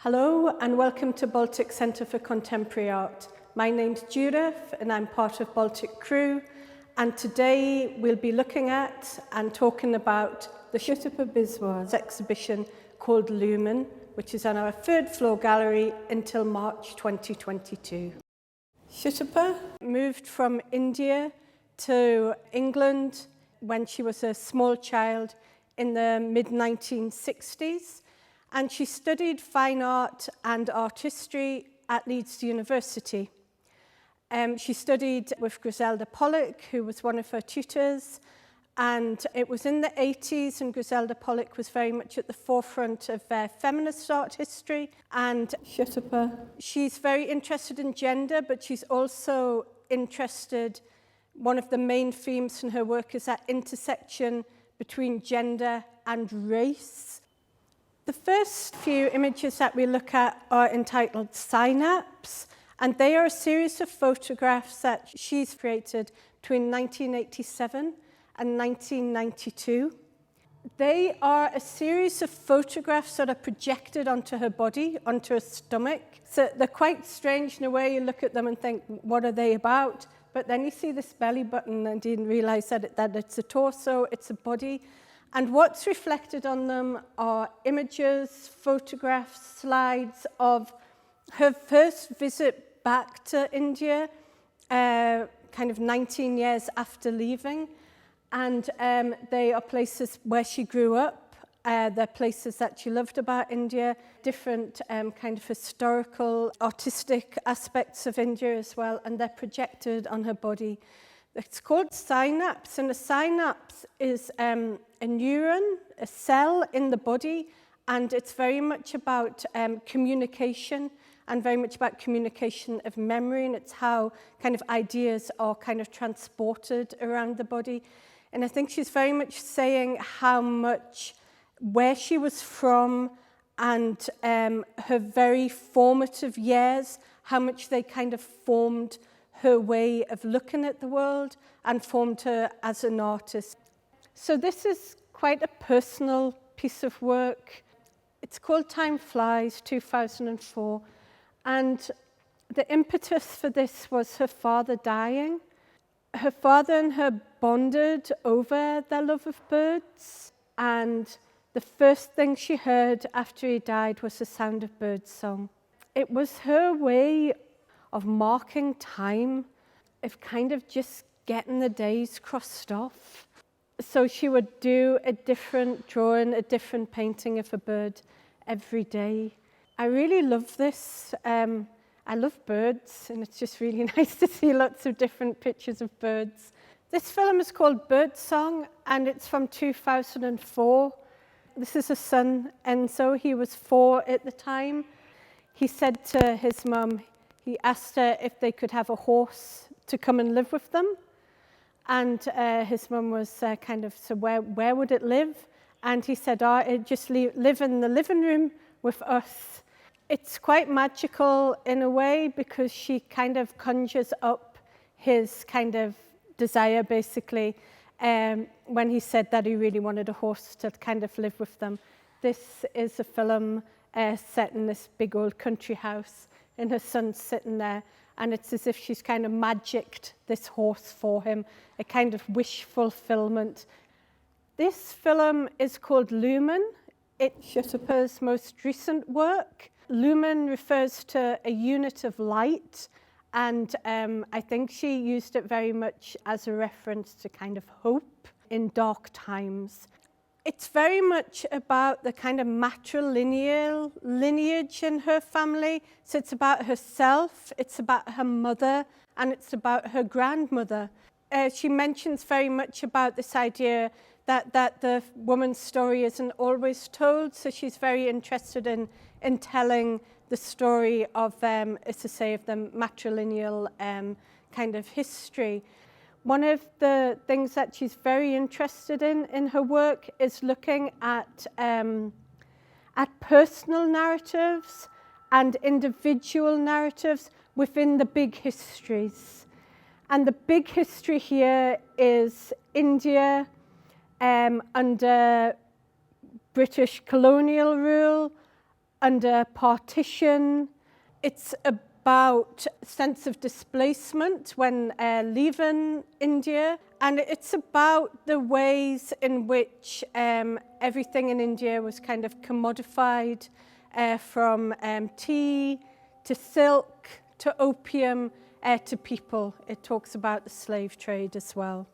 Hello and welcome to Baltic Centre for Contemporary Art. My name's Judith and I'm part of BALTIC Crew, and today we'll be looking at and talking about the Sutapa Biswas exhibition called Lumen, which is on our third floor gallery until March 2022. Sutapa moved from India to England when she was a small child in the mid-1960s. And she studied fine art and art history at Leeds University. She studied with Griselda Pollock, who was one of her tutors, and it was in the 80s, and Griselda Pollock was very much at the forefront of feminist art history. And Sutapa, she's very interested in gender, but she's also interested, one of the main themes in her work is that intersection between gender and race. The first few images that we look at are entitled Synapse, and they are a series of photographs that she's created between 1987 and 1992. They are a series of photographs that are projected onto her body, onto her stomach. So they're quite strange in a way. You look at them and think, what are they about? But then you see this belly button and you didn't realize that it's a torso, it's a body. And what's reflected on them are images, photographs, slides of her first visit back to India, kind of 19 years after leaving. And they are places where she grew up. They're places that she loved about India, different kind of historical, artistic aspects of India as well, and they're projected on her body. It's called synapse, and a synapse is a neuron, a cell in the body, and it's very much about communication, and very much about communication of memory, and it's how kind of ideas are kind of transported around the body. And I think she's very much saying how much, where she was from, and her very formative years, how much they kind of formed her way of looking at the world and formed her as an artist. So this is quite a personal piece of work. It's called Time Flies, 2004. And the impetus for this was her father dying. Her father and her bonded over their love of birds. And the first thing she heard after he died was the sound of birdsong. It was her way of marking time, of kind of just getting the days crossed off. So she would do a different drawing, a different painting of a bird every day. I really love this. I love birds, and it's just really nice to see lots of different pictures of birds. This film is called Birdsong, and it's from 2004. This is a son, and so he was 4 at the time. He said to his mum, he asked her if they could have a horse to come and live with them. And his mum was kind of, so where would it live? And he said, it'd just live in the living room with us. It's quite magical in a way because she kind of conjures up his kind of desire, basically, when he said that he really wanted a horse to kind of live with them. This is a film set in this big old country house, and her son's sitting there, and it's as if she's kind of magicked this horse for him, a kind of wish fulfillment. This film is called Lumen. It's Sutapa's most recent work. Lumen refers to a unit of light, and I think she used it very much as a reference to kind of hope in dark times. It's very much about the kind of matrilineal lineage in her family. So it's about herself, it's about her mother, and it's about her grandmother. She mentions very much about this idea that the woman's story isn't always told. So she's very interested in telling the story of, as I say, of the matrilineal kind of history. One of the things that she's very interested in her work is looking at personal narratives and individual narratives within the big histories. And the big history here is India under British colonial rule, under partition. It's about sense of displacement when leaving India, and it's about the ways in which everything in India was kind of commodified, from tea to silk to opium to people. It talks about the slave trade as well.